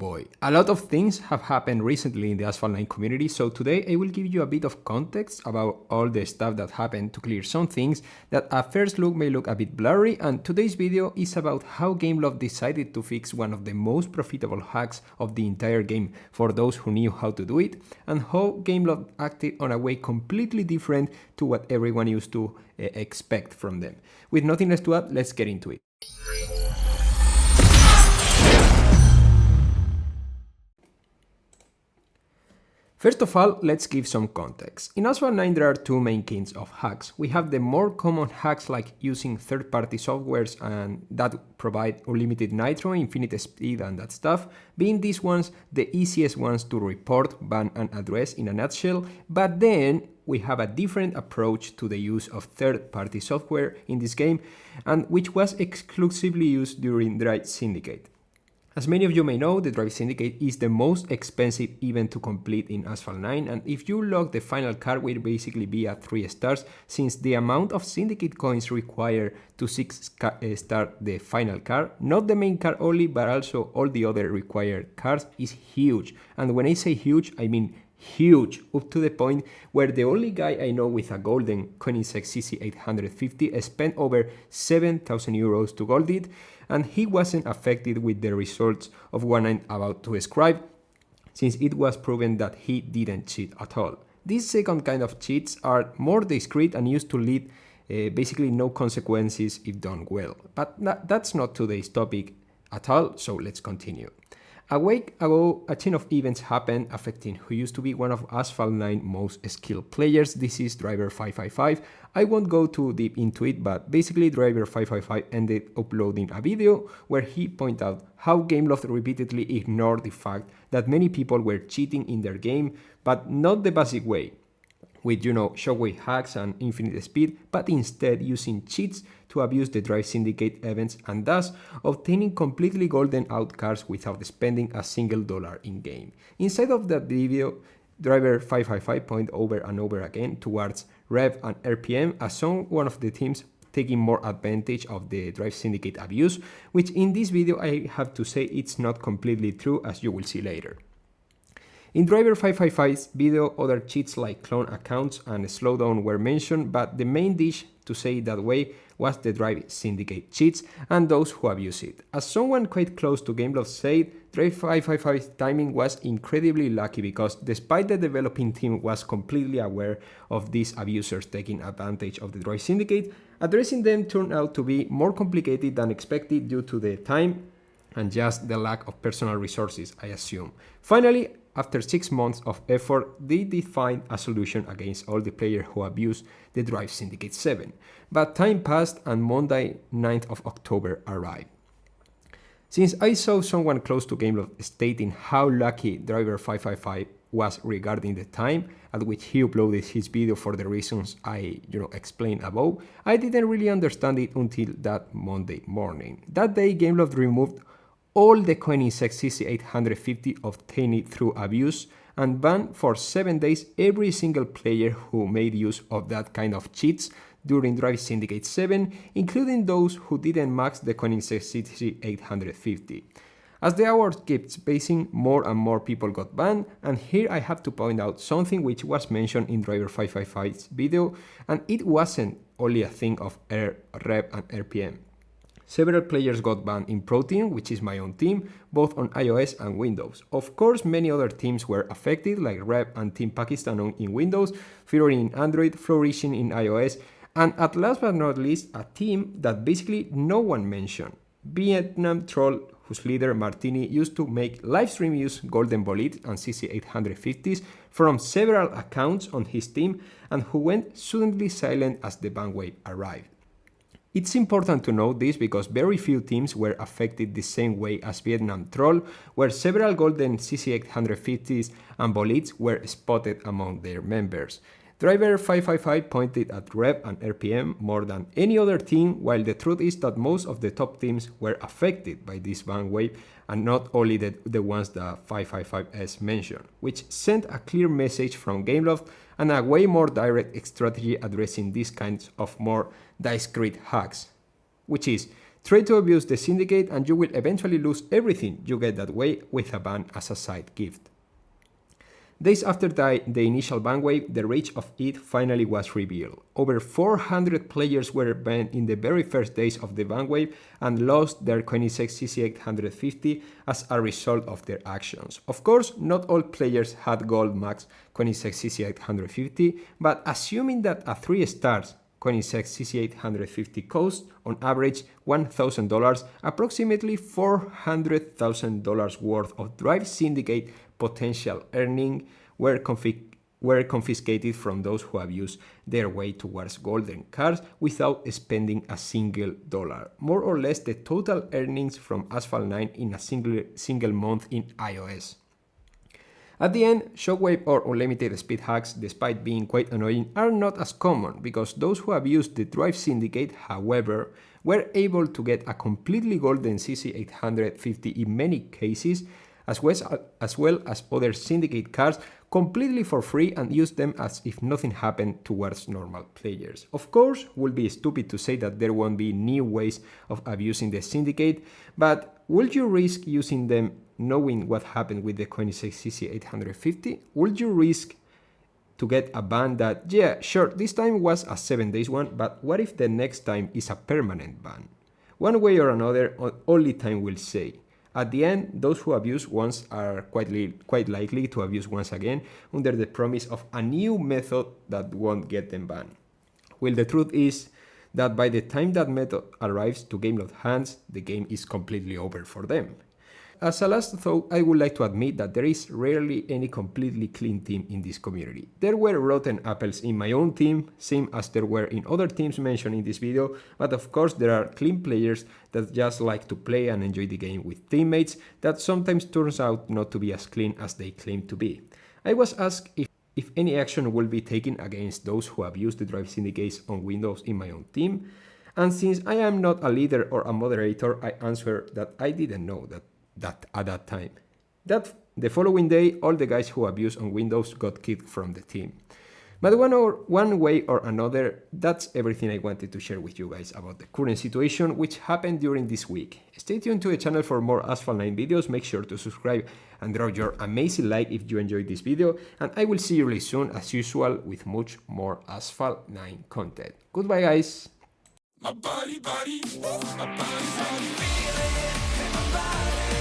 boy, a lot of things have happened recently in the Asphalt 9 community, so today I will give you a bit of context about all the stuff that happened to clear some things that at first look may look a bit blurry, and today's video is about how Gameloft decided to fix one of the most profitable hacks of the entire game for those who knew how to do it, and how Gameloft acted on a way completely different to what everyone used to expect from them. With nothing less to add, let's get into it. First of all, let's give some context. In Asphalt 9 there are two main kinds of hacks. We have the more common hacks like using third-party softwares and that provide unlimited nitro, infinite speed and that stuff, being these ones the easiest ones to report, ban and address in a nutshell, but then we have a different approach to the use of third-party software in this game, and which was exclusively used during Drive Syndicate. As many of you may know, the Drive Syndicate is the most expensive event to complete in Asphalt 9, and if you log the final car will basically be at 3 stars, since the amount of Syndicate coins required to 6-star the final car, not the main car only, but also all the other required cars, is huge. And when I say huge, I mean huge, up to the point where the only guy I know with a golden Koenigsegg CC850 spent over 7,000 euros to gold it, and he wasn't affected with the results of what I'm about to describe, since it was proven that he didn't cheat at all. These second kind of cheats are more discrete and used to lead basically no consequences if done well. But that's not today's topic at all, so let's continue. A week ago, a chain of events happened affecting who used to be one of Asphalt 9 most skilled players. This is Driver 555. I won't go too deep into it, but basically Driver 555 ended uploading a video where he pointed out how Gameloft repeatedly ignored the fact that many people were cheating in their game, but not the basic way, with shockwave hacks and infinite speed, but instead using cheats to abuse the Drive Syndicate events and thus obtaining completely golden out cars without spending a single dollar in game. Inside of that video, Driver 555 pointed over and over again towards Rev and RPM as one of the teams taking more advantage of the Drive Syndicate abuse, which in this video I have to say it's not completely true, as you will see later. In Driver 555's video, other cheats like clone accounts and slowdown were mentioned, but the main dish, to say it that way, was the Drive Syndicate cheats and those who abuse it. As someone quite close to Gameloft said, Drive 555's timing was incredibly lucky because despite the developing team was completely aware of these abusers taking advantage of the Drive Syndicate, addressing them turned out to be more complicated than expected due to the time and just the lack of personal resources, I assume. Finally, after 6 months of effort, they did find a solution against all the players who abused the Drive Syndicate 7. But time passed and Monday, 9th of October arrived. Since I saw someone close to Gameloft stating how lucky Driver 555 was regarding the time at which he uploaded his video for the reasons I explained above, I didn't really understand it until that Monday morning. That day, Gameloft removed all the Koenigsegg CC850 obtained through abuse and banned for 7 days every single player who made use of that kind of cheats during Drive Syndicate 7, including those who didn't max the Koenigsegg CC850. As the hours kept passing, more and more people got banned, and here I have to point out something which was mentioned in Driver 555's video, and it wasn't only a thing of Rev and RPM. Several players got banned in Pro Team, which is my own team, both on iOS and Windows. Of course, many other teams were affected, like Rev and Team Pakistan in Windows, Fearing in Android, Flourishing in iOS, and at last but not least, a team that basically no one mentioned. Vietnam Troll, whose leader Martini used to make livestream use Golden Bolide and CC850s from several accounts on his team, and who went suddenly silent as the ban wave arrived. It's important to note this because very few teams were affected the same way as Vietnam Troll, where several golden CC850s and bolides were spotted among their members. Driver 555 pointed at Rev and RPM more than any other team, while the truth is that most of the top teams were affected by this ban wave and not only the ones that 555s mentioned, which sent a clear message from Gameloft and a way more direct strategy addressing these kinds of more discrete hacks, which is Try to abuse the syndicate and you will eventually lose everything you get that way with a ban as a side gift. Days after the initial ban wave, the reach of it finally was revealed. Over 400 players were banned in the very first days of the ban wave and lost their Koenigsegg CC850 as a result of their actions. Of course, not all players had gold max Koenigsegg CC850, but assuming that a 3 stars Koenigsegg CC850 costs on average $1,000, approximately $400,000 worth of Drive Syndicate potential earning were confiscated from those who have used their way towards golden cars without spending a single dollar. More or less the total earnings from Asphalt 9 in a single month in iOS. At the end, shockwave or unlimited speed hacks, despite being quite annoying, are not as common because those who have used the Drive Syndicate, however, were able to get a completely golden CC850 in many cases, as well as other syndicate cars completely for free and use them as if nothing happened towards normal players. Of course, would be stupid to say that there won't be new ways of abusing the syndicate, but would you risk using them knowing what happened with the Koenigsegg CC850? Would you risk to get a ban that, yeah, sure, this time was a 7 days one, but what if the next time is a permanent ban? One way or another, only time will say. At the end, those who abuse once are quite likely to abuse once again under the promise of a new method that won't get them banned. Well, the truth is that by the time that method arrives to Gameloft hands, the game is completely over for them. As a last thought, I would like to admit that there is rarely any completely clean team in this community. There were rotten apples in my own team, same as there were in other teams mentioned in this video, but of course there are clean players that just like to play and enjoy the game with teammates that sometimes turns out not to be as clean as they claim to be. I was asked if any action will be taken against those who abuse the Drive Syndicates on Windows in my own team, and since I am not a leader or a moderator, I answer that I didn't know that at that time. The following day, all the guys who abused on Windows got kicked from the team. But one way or another, that's everything I wanted to share with you guys about the current situation which happened during this week. Stay tuned to the channel for more Asphalt 9 videos, make sure to subscribe and drop your amazing like if you enjoyed this video, and I will see you really soon as usual with much more Asphalt 9 content. Goodbye guys! My body, my body, feel it in my body.